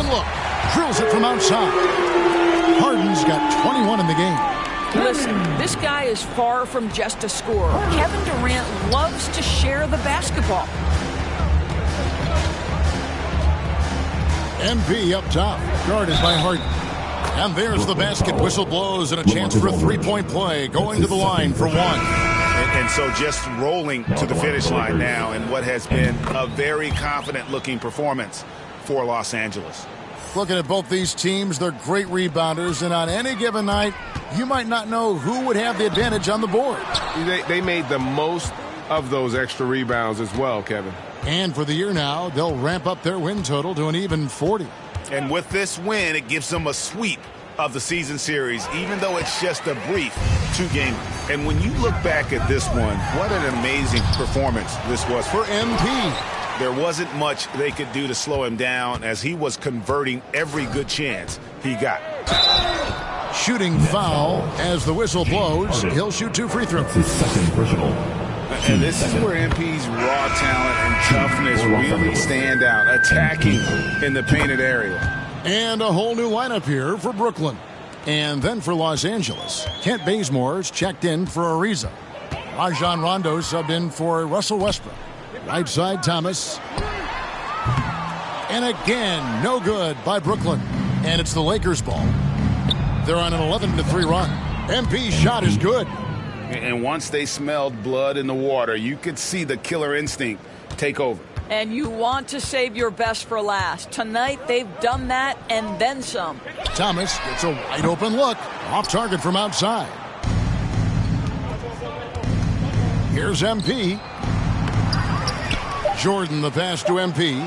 open look. Drills it from outside. Harden's got 21 in the game. Listen, this guy is far from just a scorer. Kevin Durant loves to share the basketball. MP up top, guarded by Harden. And there's the basket. Whistle blows and a chance for a three-point play. Going to the line for one. And so just rolling to the finish line now in what has been a very confident-looking performance for Los Angeles. Looking at both these teams, they're great rebounders, and on any given night, you might not know who would have the advantage on the board. They made the most of those extra rebounds as well, Kevin. And for the year now, they'll ramp up their win total to an even 40. And with this win, it gives them a sweep of the season series, even though it's just a brief two-game. And when you look back at this one, what an amazing performance this was for MP. There wasn't much they could do to slow him down as he was converting every good chance he got. Shooting foul as the whistle blows. He'll shoot 2 free throws. His second personal. And this is where MP's raw talent and toughness really stand out, attacking in the painted area. And a whole new lineup here for Brooklyn. And then for Los Angeles, Kent Bazemore's checked in for Ariza. Rajon Rondo subbed in for Russell Westbrook. Right side, Thomas. And again, no good by Brooklyn. And it's the Lakers' ball. They're on an 11-3 run. MP's shot is good. And once they smelled blood in the water, you could see the killer instinct take over. And you want to save your best for last. Tonight, they've done that and then some. Thomas gets a wide open look. Off target from outside. Here's MP. Jordan the pass to MP.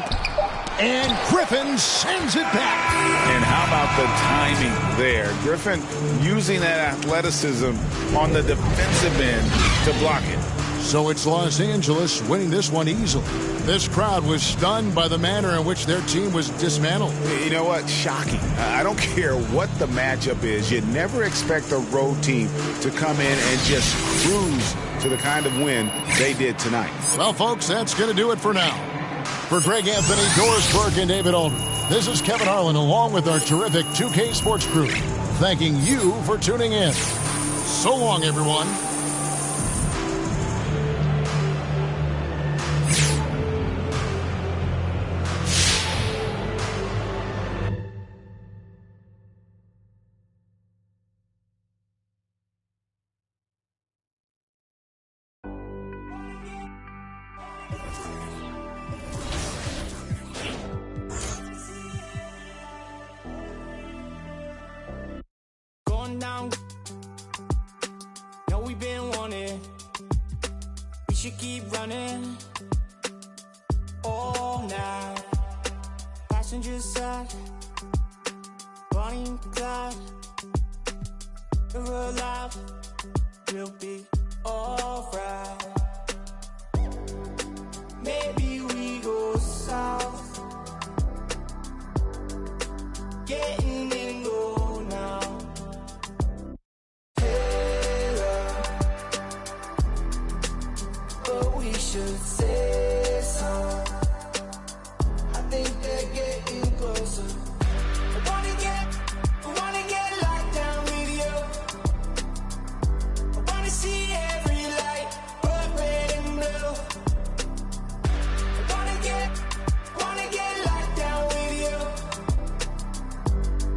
And Griffin sends it back. And how about the timing there? Griffin using that athleticism on the defensive end to block it. So it's Los Angeles winning this one easily. This crowd was stunned by the manner in which their team was dismantled. You know what? Shocking. I don't care what the matchup is. You never expect a road team to come in and just cruise to the kind of win they did tonight. Well, folks, that's going to do it for now. For Greg Anthony, Doris Burke, and David Aldridge, this is Kevin Harlan along with our terrific 2K Sports crew, thanking you for tuning in. So long, everyone. Down. Know we've been wanting. We should keep running all night. Passenger side, Bonnie and Clyde. We're alive. We'll be alright. Maybe we go south. Getting in go now. Should say so. I think they're getting closer. I wanna get locked down with you. I wanna see every light, but red and blue. I wanna get locked down with you.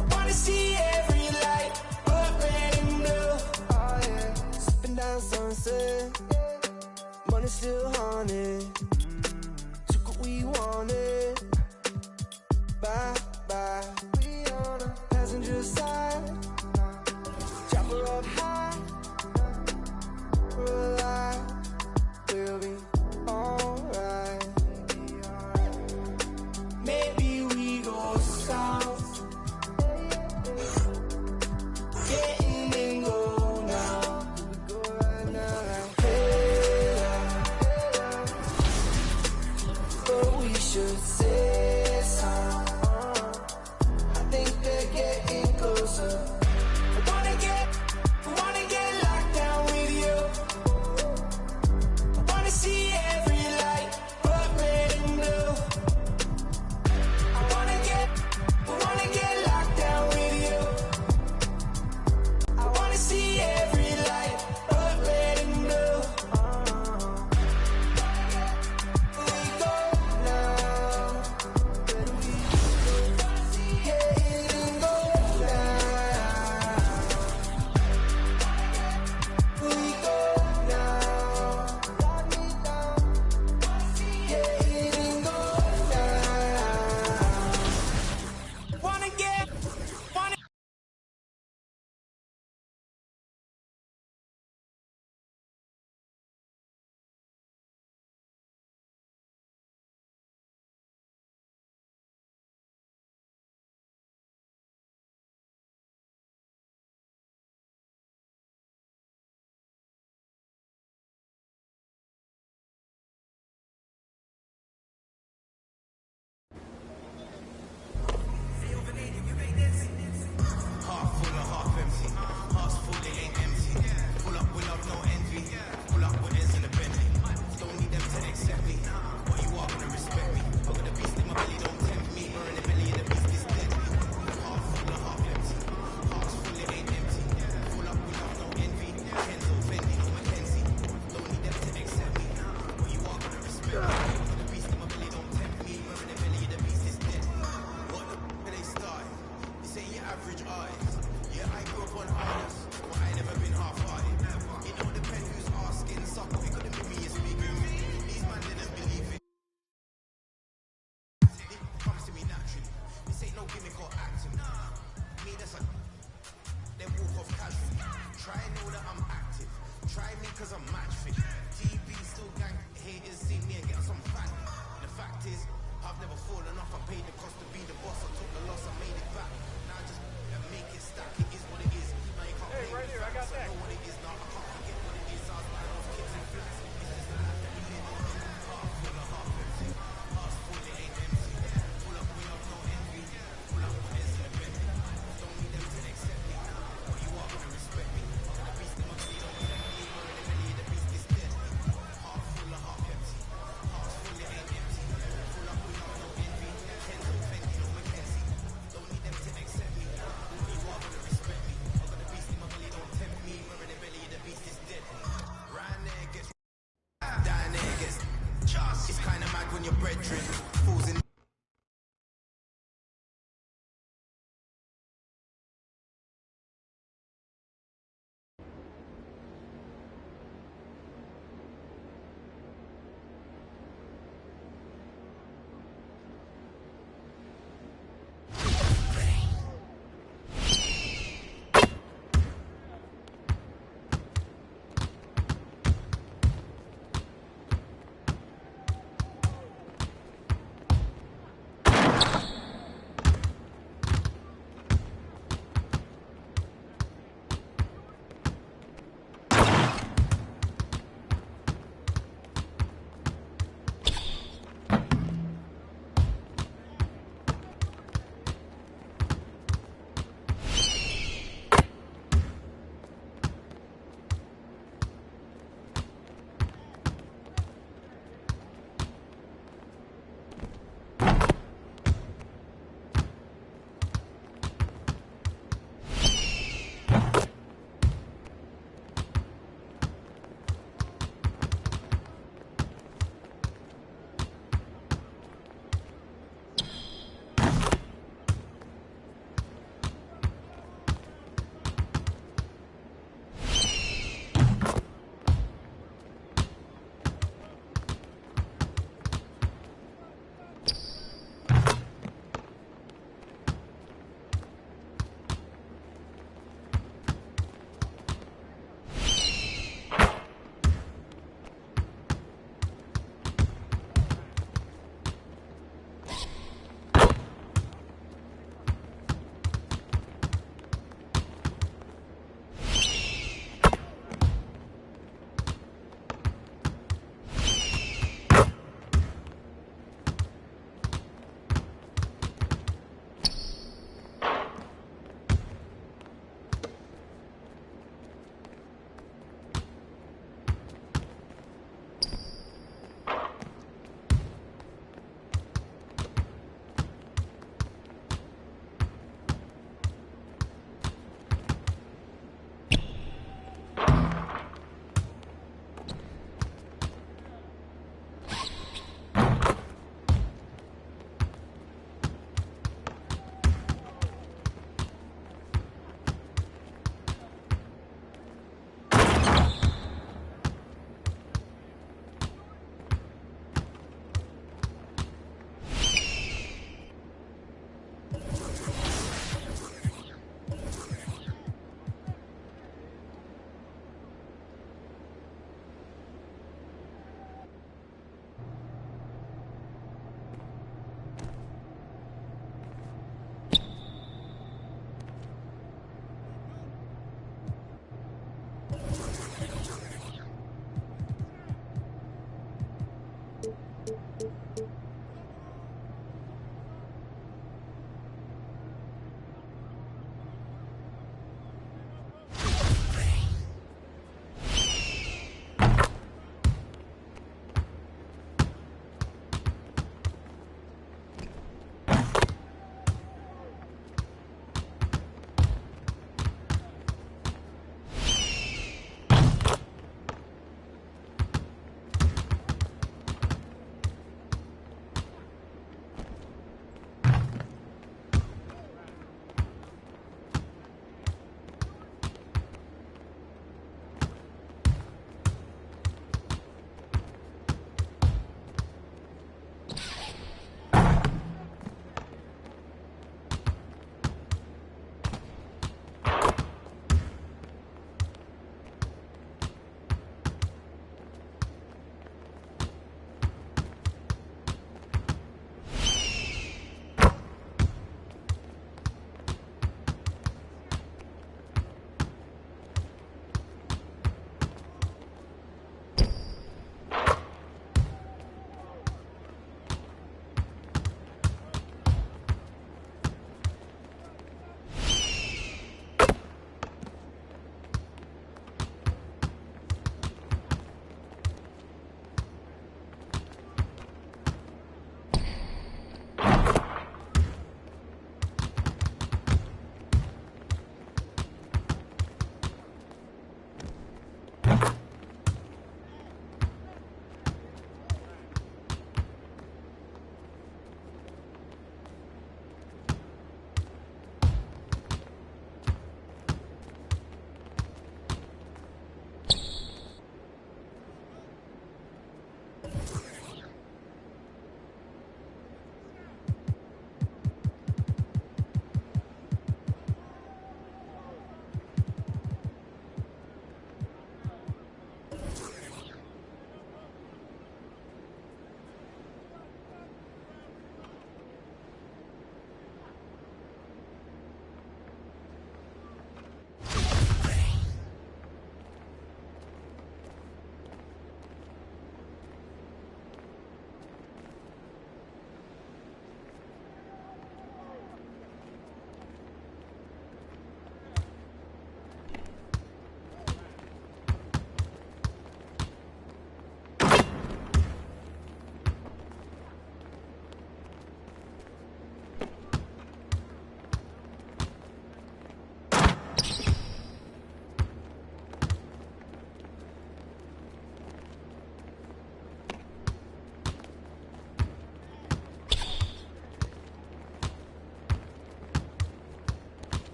I wanna see every light, but red and blue. Oh yeah, sipping down sunset. Money still haunted. Took what we wanted. Bye bye. We on a passenger side. Chopper up high. We're alive. We'll be alright. Maybe we go south. Getting in go now. We go right now. Should say so. I think they're getting closer.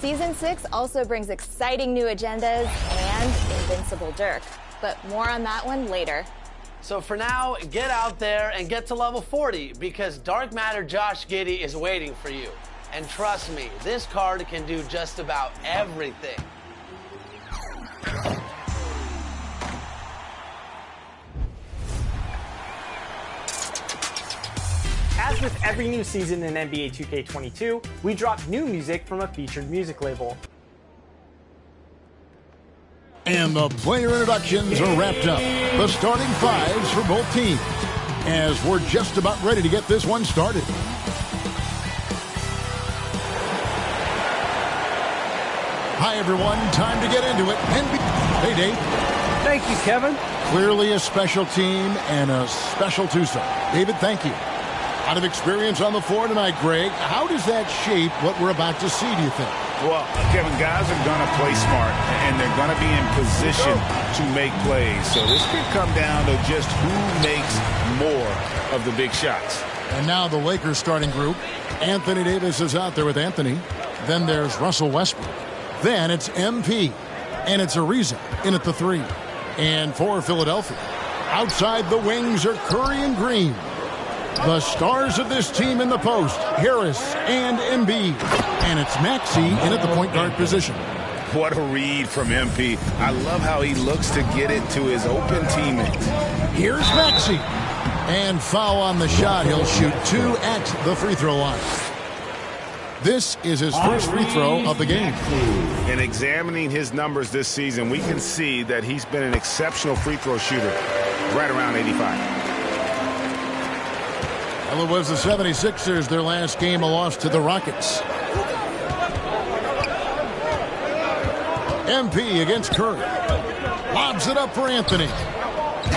Season 6 also brings exciting new agendas and invincible Dirk. But more on that one later. So for now, get out there and get to level 40 because Dark Matter Josh Giddey is waiting for you. And trust me, this card can do just about everything. As with every new season in NBA 2K22, we drop new music from a featured music label. And the player introductions are wrapped up. The starting fives for both teams, as we're just about ready to get this one started. Hi, everyone. Time to get into it. Hey, Dave. Thank you, Kevin. Clearly a special team and a special twosome. David, thank you. Out of experience on the floor tonight, Greg, how does that shape what we're about to see, do you think? Well, Kevin, guys are going to play smart, and they're going to be in position to make plays. So this could come down to just who makes more of the big shots. And now the Lakers starting group. Anthony Davis is out there with Anthony. Then there's Russell Westbrook. Then it's MP. And it's Ariza in at the 3. And for Philadelphia, outside the wings are Curry and Green. The stars of this team in the post, Harris and Embiid. And it's Maxey in at the point guard position. What a read from MP. I love how he looks to get it to his open teammates. Here's Maxey. And foul on the shot. He'll shoot 2 at the free throw line. This is his first free throw of the game. In examining his numbers this season, we can see that he's been an exceptional free throw shooter, right around 85. Well, it was the 76ers, their last game, a loss to the Rockets. MP against Curry. Lobs it up for Anthony.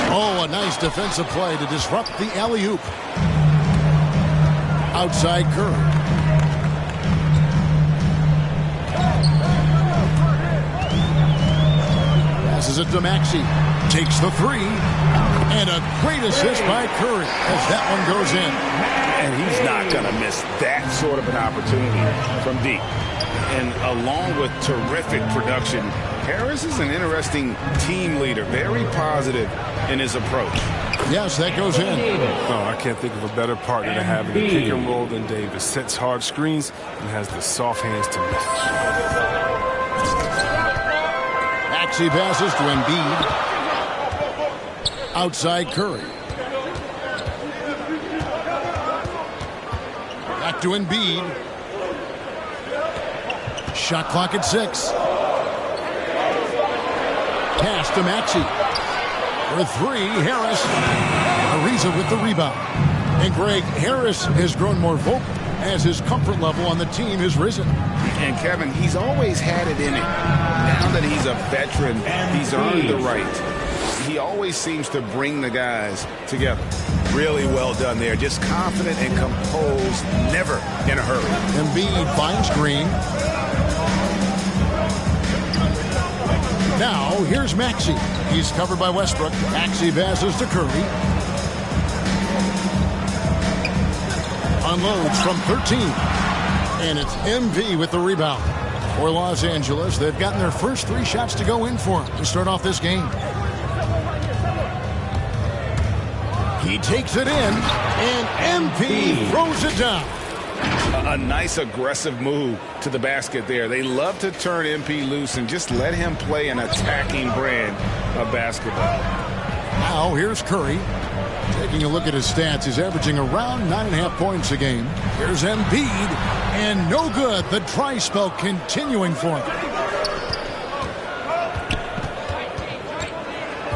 Oh, a nice defensive play to disrupt the alley-oop. Outside Curry. Passes it to Maxey. Takes the 3. And a great assist by Curry as that one goes in. And he's not going to miss that sort of an opportunity from deep. And along with terrific production, Harris is an interesting team leader, very positive in his approach. Yes, that goes in. Oh, I can't think of a better partner to have in the pick and roll than Davis. Sets hard screens and has the soft hands to miss. Maxey passes to Embiid. Outside Curry. Back to Embiid. Shot clock at 6. Pass to Maxey. For 3, Harris. Ariza with the rebound. And Greg, Harris has grown more vocal as his comfort level on the team has risen. And Kevin, he's always had it in him. Now that he's a veteran, he's earned the right. He always seems to bring the guys together. Really well done there. Just confident and composed, never in a hurry. Embiid finds Green. Now, here's Maxey. He's covered by Westbrook. Maxey passes to Curry. Unloads from 13. And it's MV with the rebound. For Los Angeles, they've gotten their first 3 shots to go in for him to start off this game. He takes it in, and MP throws it down. A nice aggressive move to the basket there. They love to turn MP loose and just let him play an attacking brand of basketball. Now here's Curry. Taking a look at his stats, he's averaging around 9.5 points a game. Here's Embiid, and no good. The dry spell continuing for him.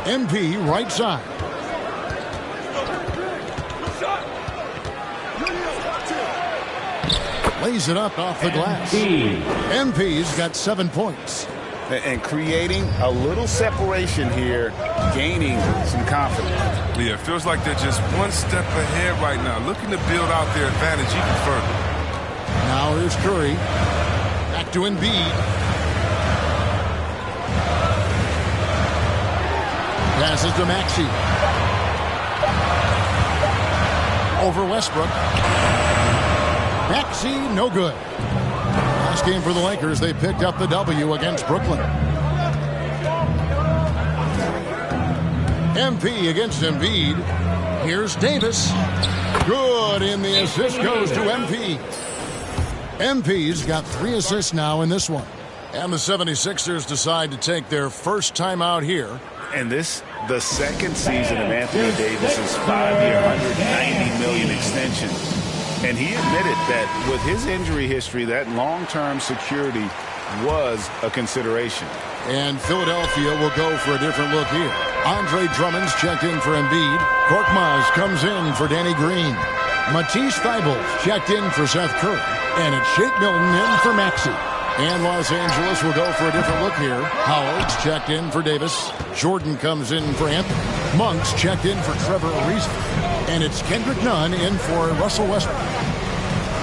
MP right side. Lays it up off the glass. MP's got 7 points. And creating a little separation here, gaining some confidence. Yeah, it feels like they're just one step ahead right now, looking to build out their advantage even further. Now here's Curry. Back to Embiid. Passes to Maxey. Over Westbrook. Maxey, no good. Last game for the Lakers, they picked up the W against Brooklyn. MP against Embiid. Here's Davis. Good, and the assist goes to MP. MP's got 3 assists now in this one. And the 76ers decide to take their first time out here. And this, the second season of Anthony Davis's 5-year, $190 million extension. And he admitted that with his injury history, that long-term security was a consideration. And Philadelphia will go for a different look here. Andre Drummond's checked in for Embiid. Korkmaz comes in for Danny Green. Matisse Thybulle's checked in for Seth Curry. And it's Shake Milton in for Maxey. And Los Angeles will go for a different look here. Howard's checked in for Davis. Jordan comes in for Anthony. Monk's checked in for Trevor Ariza. And it's Kendrick Nunn in for Russell Westbrook.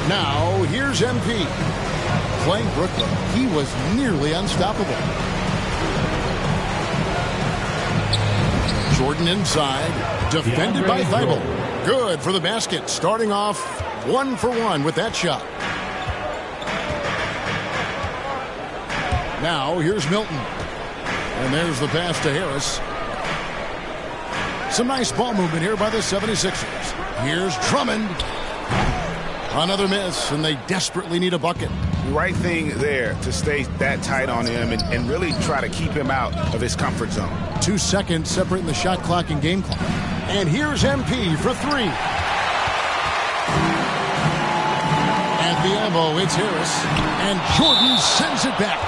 Now, here's MP. Playing Brooklyn, he was nearly unstoppable. Jordan inside, defended by Thibault. Good for the basket, starting off 1 for 1 with that shot. Now, here's Milton. And there's the pass to Harris. Some nice ball movement here by the 76ers. Here's Drummond. Another miss, and they desperately need a bucket. Right thing there to stay that tight on him and really try to keep him out of his comfort zone. 2 seconds separating the shot clock and game clock. And here's MP for 3. At the elbow, it's Harris. And Jordan sends it back.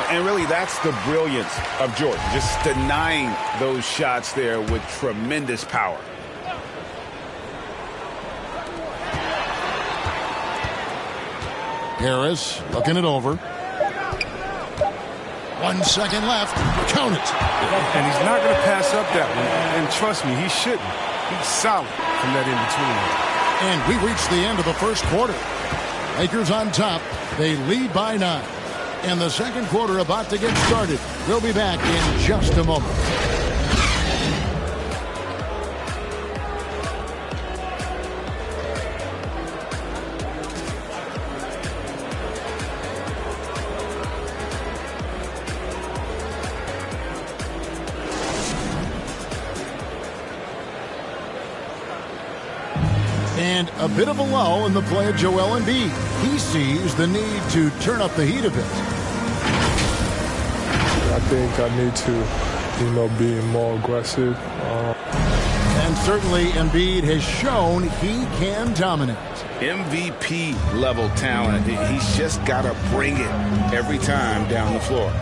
And really, that's the brilliance of Jordan, just denying those shots there with tremendous power. Harris looking it over. 1 second left. Count it. And he's not going to pass up that one. And trust me, he shouldn't. He's solid from that in-between. And we reached the end of the first quarter. Lakers on top. They lead by 9. And the second quarter about to get started. We'll be back in just a moment. And a bit of a lull in the play of Joel Embiid. He sees the need to turn up the heat a bit. I think I need to, be more aggressive. And certainly Embiid has shown he can dominate. MVP level talent. He's just got to bring it every time down the floor.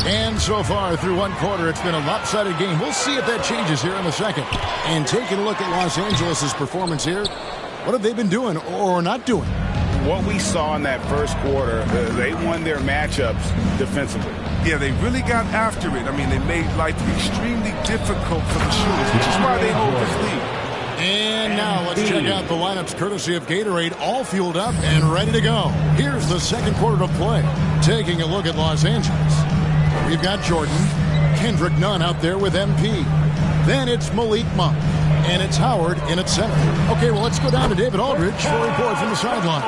And so far through one quarter, it's been a lopsided game. We'll see if that changes here in the second. And taking a look at Los Angeles' performance here, what have they been doing or not doing? What we saw in that first quarter, they won their matchups defensively. Yeah, they really got after it. I mean, they made life extremely difficult for the shooters, which is why they hold this lead. And now let's check out the lineups courtesy of Gatorade, all fueled up and ready to go. Here's the second quarter of play. Taking a look at Los Angeles. We've got Jordan, Kendrick Nunn out there with MP. Then it's Malik Monk, and it's Howard in at center. Okay, well, let's go down to David Aldridge for a report from the sideline.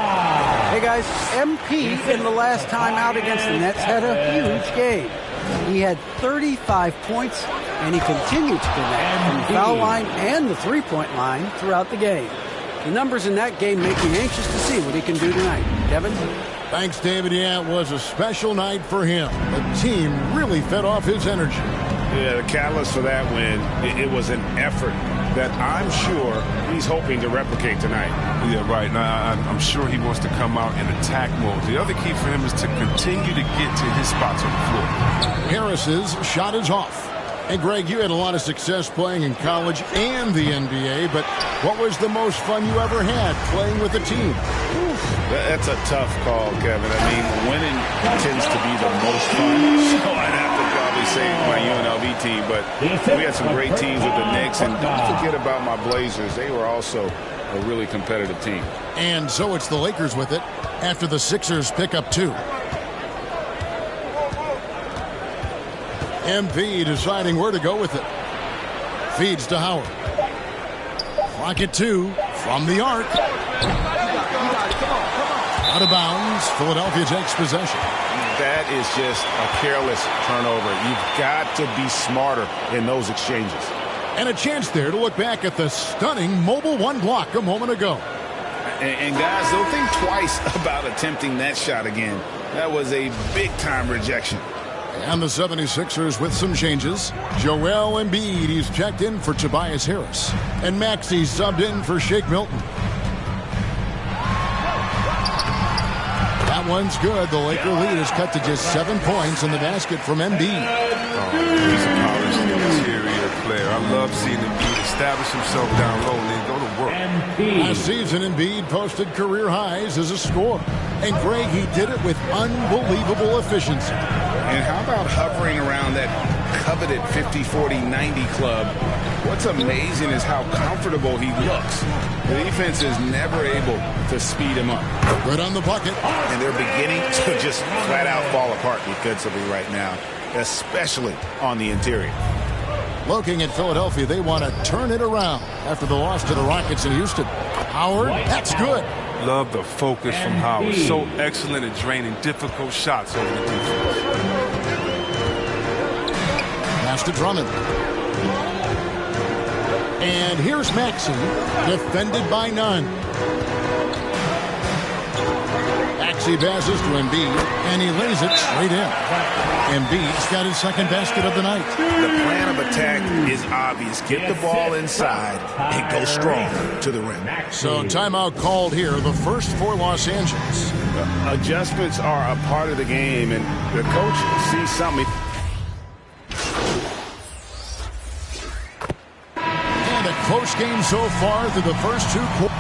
Hey, guys, MP in the last time out against the Nets had a huge game. He had 35 points, and he continued to connect from the foul line and the three-point line throughout the game. The numbers in that game make me anxious to see what he can do tonight. Kevin? Thanks, David. Yeah, it was a special night for him. The team really fed off his energy. Yeah, the catalyst for that win, it was an effort that I'm sure he's hoping to replicate tonight. Yeah, right. Now, I'm sure he wants to come out in attack mode. The other key for him is to continue to get to his spots on the floor. Harris's shot is off. And, Greg, you had a lot of success playing in college and the NBA, but what was the most fun you ever had playing with a team? That's a tough call, Kevin. I mean, winning tends to be the most fun. So I'd have to probably say my UNLV team, but we had some great teams with the Knicks, and don't forget about my Blazers. They were also a really competitive team. And so it's the Lakers with it after the Sixers pick up 2. MP deciding where to go with it. Feeds to Howard. Clock at 2 from the arc. Out of bounds. Philadelphia takes possession. That is just a careless turnover. You've got to be smarter in those exchanges. And a chance there to look back at the stunning mobile one block a moment ago. And guys, don't think twice about attempting that shot again. That was a big-time rejection. And the 76ers with some changes. Joel Embiid, he's checked in for Tobias Harris. And Maxey subbed in for Shake Milton. That one's good. The Laker lead is cut to just 7 points in the basket from Embiid. He's a polished interior player. I love seeing Embiid establish himself down low and then go to work. Last season, Embiid posted career highs as a scorer. And Greg, he did it with unbelievable efficiency. And how about hovering around that coveted 50-40-90 club? What's amazing is how comfortable he looks. The defense is never able to speed him up. Good on the bucket. And they're beginning to just flat out fall apart defensively right now, especially on the interior. Looking at Philadelphia, they want to turn it around after the loss to the Rockets in Houston. Howard, that's good. Love the focus from Howard. So excellent at draining difficult shots over the defense. Pass to Drummond. And here's Maxey, defended by none. Maxey passes to Embiid, and he lays it straight in. Embiid's got his second basket of the night. The plan of attack is obvious. Get the ball inside and go strong to the rim. So timeout called here, the first for Los Angeles. Adjustments are a part of the game, and the coach sees something. And a close game so far through the first 2 quarters.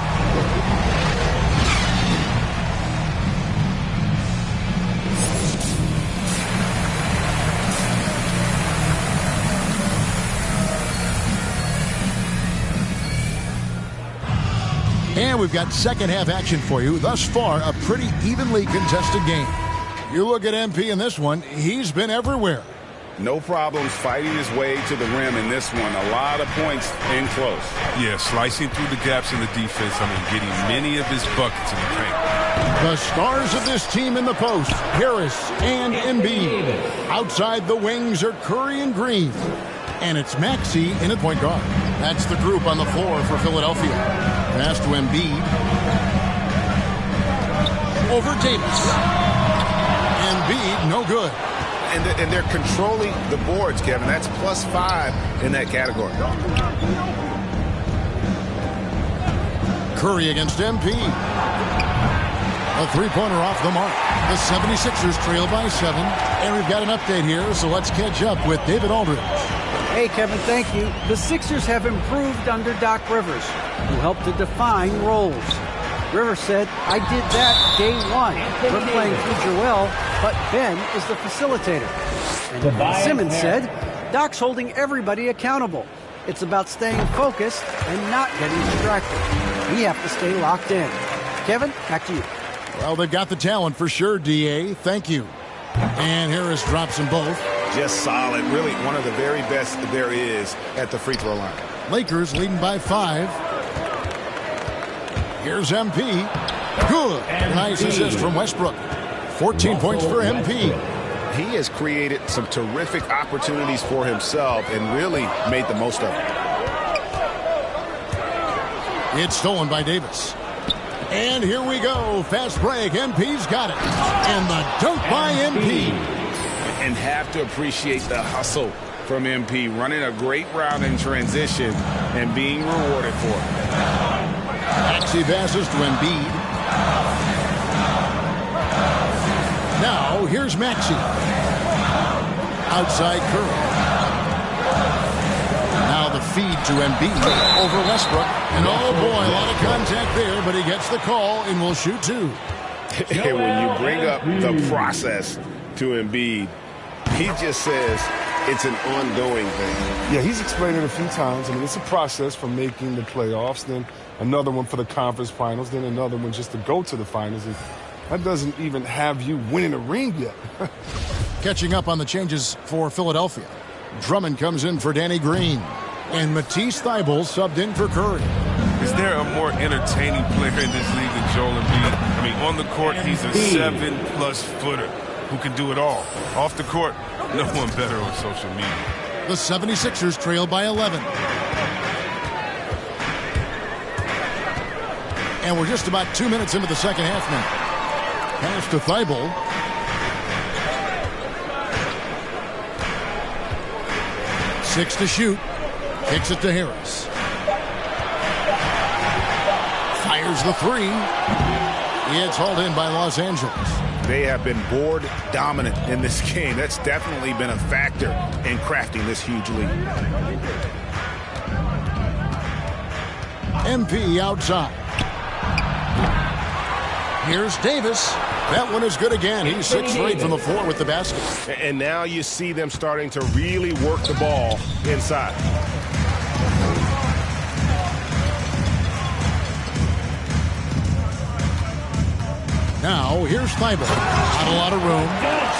And we've got second half action for you. Thus far, a pretty evenly contested game. You look at MP in this one, he's been everywhere. No problems fighting his way to the rim in this one. A lot of points in close. Yeah, slicing through the gaps in the defense. Getting many of his buckets in the paint. The stars of this team in the post, Harris and Embiid. Outside the wings are Curry and Green. And it's Maxey in at point guard. That's the group on the floor for Philadelphia. Pass to Embiid. Over Davis. Embiid, no good. And they're controlling the boards, Kevin. That's +5 in that category. Curry against MP. A three-pointer off the mark. The 76ers trail by 7. And we've got an update here, so let's catch up with David Aldridge. Hey, Kevin, thank you. The Sixers have improved under Doc Rivers, who helped to define roles. Rivers said, I did that day 1. We're playing through Joel, but Ben is the facilitator. And Simmons said, Doc's holding everybody accountable. It's about staying focused and not getting distracted. We have to stay locked in. Kevin, back to you. Well, they've got the talent for sure, D.A. Thank you. And Harris drops them both. Just solid. Really one of the very best there is at the free throw line. Lakers leading by 5. Here's MP. Good. Nice assist from Westbrook. 14 points for MP. He has created some terrific opportunities for himself and really made the most of it. It's stolen by Davis. And here we go. Fast break. MP's got it. And the dunk by MP. And have to appreciate the hustle from MP. Running a great route in transition and being rewarded for it. Maxey passes to Embiid. Now, here's Maxey. Outside Curry. Now the feed to Embiid over Westbrook. And oh boy, a lot of contact there, but he gets the call and will shoot 2. And when you bring up the process to Embiid, he just says it's an ongoing thing. Yeah, he's explained it a few times. It's a process from making the playoffs, then another one for the conference finals, then another one just to go to the finals. And that doesn't even have you winning a ring yet. Catching up on the changes for Philadelphia. Drummond comes in for Danny Green. And Matisse Thybulle subbed in for Curry. Is there a more entertaining player in this league than Joel Embiid. I mean, on the court, he's a 7+ footer who can do it all. Off the court, no one better on social media. The 76ers trail by 11. And we're just about 2 minutes into the second half now. Pass to Thibault. Six to shoot. Kicks it to Harris. Fires the three. It's hauled in by Los Angeles. They have been board dominant in this game. That's definitely been a factor in crafting this huge lead. MP outside. Here's Davis. That one is good again. He's 6 straight from the floor with the basket. And now you see them starting to really work the ball inside. Now, here's Thibault. Not a lot of room.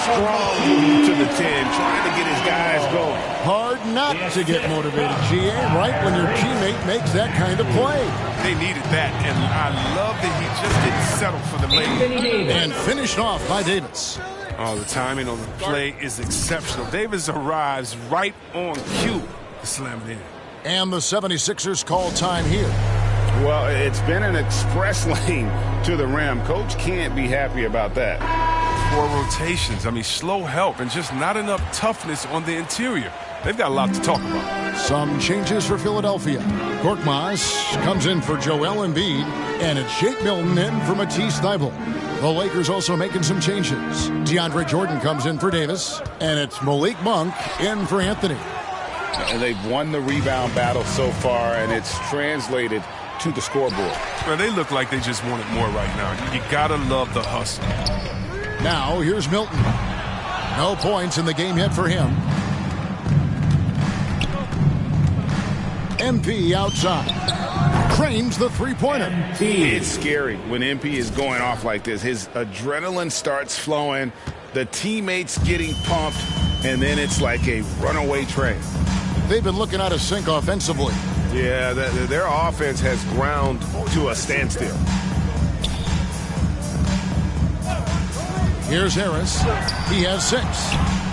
Strong move to the 10, trying to get his guys going. Hard not to get motivated, GA, right when your teammate makes that kind of play. They needed that, and I love that he just didn't settle for the lane. And finished off by Davis. Oh, the timing on the play is exceptional. Davis arrives right on cue to slam it in. And the 76ers call time here. Well, it's been an express lane to the rim. Coach can't be happy about that. 4 rotations. I mean, slow help and just not enough toughness on the interior. They've got a lot to talk about. Some changes for Philadelphia. Korkmaz comes in for Joel Embiid, and it's Shake Milton in for Matisse Thybulle. The Lakers also making some changes. DeAndre Jordan comes in for Davis, and it's Malik Monk in for Anthony. And they've won the rebound battle so far, and it's translated to the scoreboard. Well, they look like they just want it more right now. You gotta love the hustle. Now, here's Milton. No points in the game yet for him. MP outside. Cranes the three-pointer. It's scary when MP is going off like this. His adrenaline starts flowing, the teammates getting pumped, and then it's like a runaway train. They've been looking out of sync offensively. Yeah, their offense has ground to a standstill. Here's Harris. He has 6.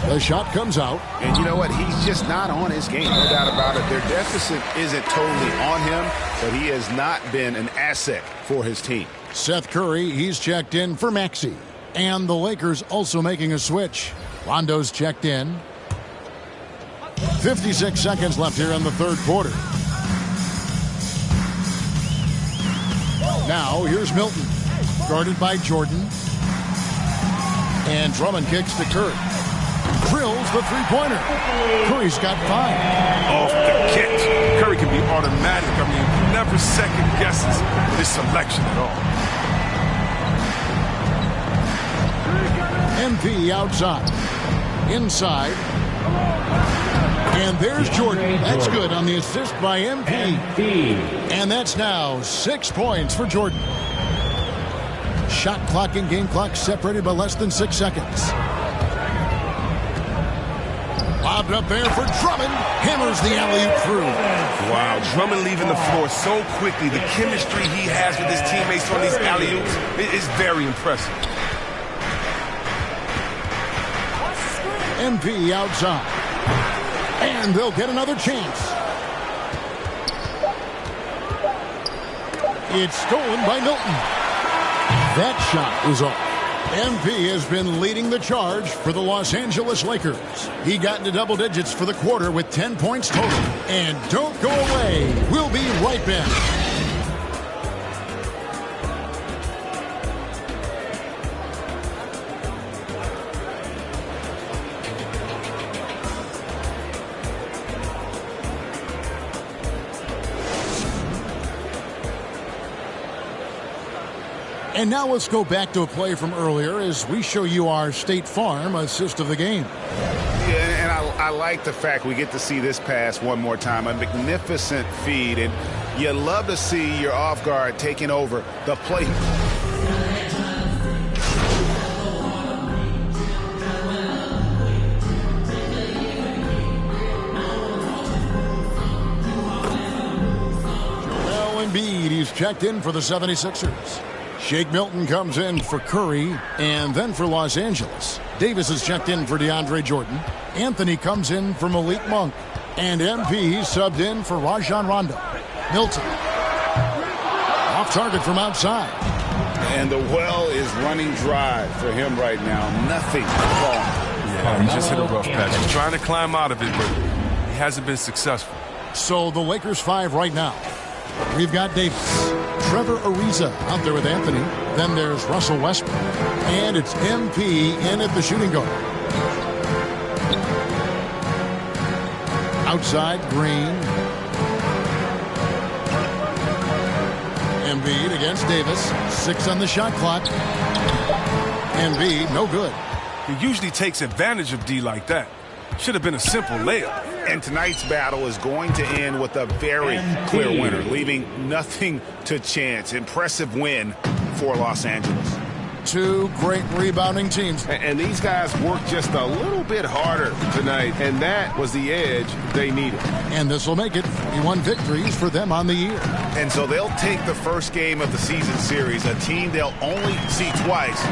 The shot comes out. And you know what? He's just not on his game. No doubt about it. Their deficit isn't totally on him, but he has not been an asset for his team. Seth Curry, he's checked in for Maxey. And the Lakers also making a switch. Rondo's checked in. 56 seconds left here in the third quarter. Now, here's Milton. Guarded by Jordan. And Drummond kicks to Curry. Drills the three-pointer. Curry's got 5. Off the catch. Curry can be automatic. I mean, never second guesses his selection at all. MP outside. Inside. And there's Jordan. That's good on the assist by MP. And that's now 6 points for Jordan. Shot clock and game clock separated by less than 6 seconds. Lobbed up there for Drummond. Hammers the alley-oop through. Wow, Drummond leaving the floor so quickly. The chemistry he has with his teammates on these alley-oops is very impressive. MP outside. And they'll get another chance. It's stolen by Milton. That shot is off. MP has been leading the charge for the Los Angeles Lakers. He got into double digits for the quarter with 10 points total. And don't go away. We'll be right back. And now let's go back to a play from earlier as we show you our State Farm assist of the game. Yeah, and I like the fact we get to see this pass one more time. A magnificent feed, and you love to see your off guard taking over the play. Joel Embiid, he's checked in for the 76ers. Shake Milton comes in for Curry and then for Los Angeles. Davis is checked in for DeAndre Jordan. Anthony comes in for Malik Monk. And MP subbed in for Rajon Rondo. Milton. Off target from outside. And the well is running dry for him right now. Nothing wrong. Yeah, he just hit a rough patch. He's trying to climb out of it, but he hasn't been successful. So the Lakers 5 right now. We've got Davis. Trevor Ariza out there with Anthony. Then there's Russell Westbrook. And it's MP in at the shooting guard. Outside, Green. Embiid against Davis. 6 on the shot clock. Embiid, no good. He usually takes advantage of D like that. Should have been a simple layup. And tonight's battle is going to end with a very clear winner, leaving nothing to chance. Impressive win for Los Angeles. 2 great rebounding teams. And these guys worked just a little bit harder tonight, and that was the edge they needed. And this will make it 41 victories for them on the year. And so they'll take the first game of the season series, a team they'll only see twice.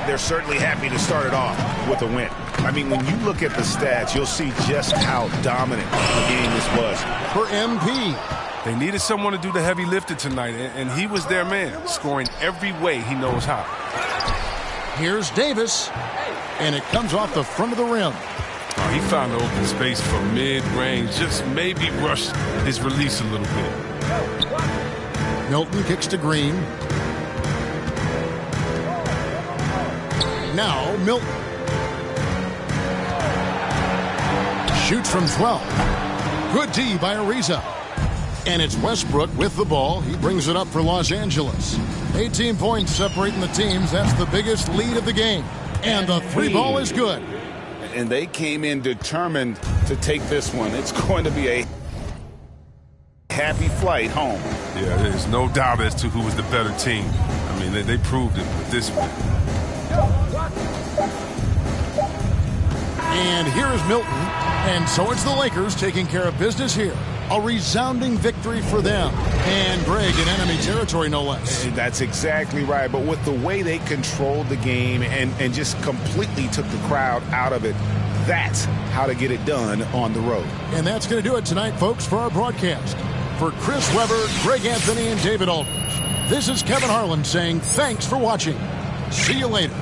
They're certainly happy to start it off with a win. I mean, when you look at the stats, you'll see just how dominant the game this was. For MP. They needed someone to do the heavy lifting tonight, and he was their man, scoring every way he knows how. Here's Davis, and it comes off the front of the rim. Oh, he found the open space for mid-range, just maybe rushed his release a little bit. Milton kicks to Green. Now Milton. Shoots from 12. Good D by Ariza. And it's Westbrook with the ball. He brings it up for Los Angeles. 18 points separating the teams. That's the biggest lead of the game. And the 3 ball is good. And they came in determined to take this one. It's going to be a happy flight home. Yeah, there's no doubt as to who was the better team. I mean, they proved it with this one. And here is Milton. And so it's the Lakers taking care of business here. A resounding victory for them. And Greg in enemy territory, no less. That's exactly right. But with the way they controlled the game and just completely took the crowd out of it, that's how to get it done on the road. And that's going to do it tonight, folks, for our broadcast. For Chris Webber, Greg Anthony, and David Aldridge, this is Kevin Harlan saying thanks for watching. See you later.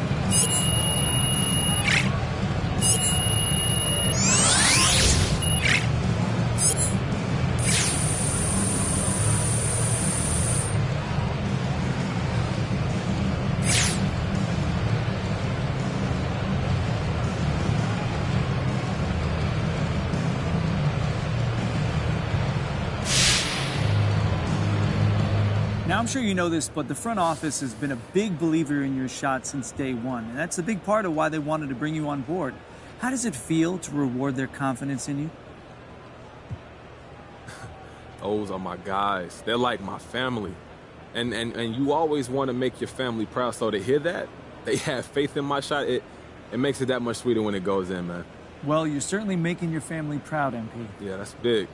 Now, I'm sure you know this, but the front office has been a big believer in your shot since day one, and that's a big part of why they wanted to bring you on board. How does it feel to reward their confidence in you? Those are my guys. They're like my family. And you always want to make your family proud, so to hear that, they have faith in my shot, it makes it that much sweeter when it goes in, man. Well, you're certainly making your family proud, MP. Yeah, that's big.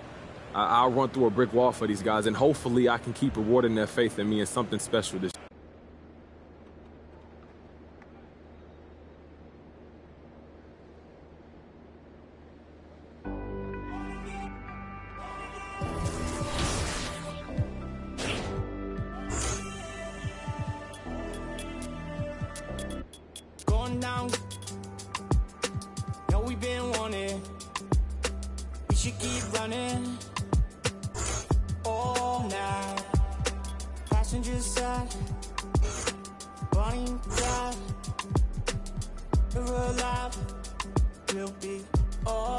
I'll run through a brick wall for these guys, and hopefully I can keep rewarding their faith in me in something special this year. Going down. Know we've been wanting. We should keep running. All night. Passenger side. Running drive. We're alive. We'll be all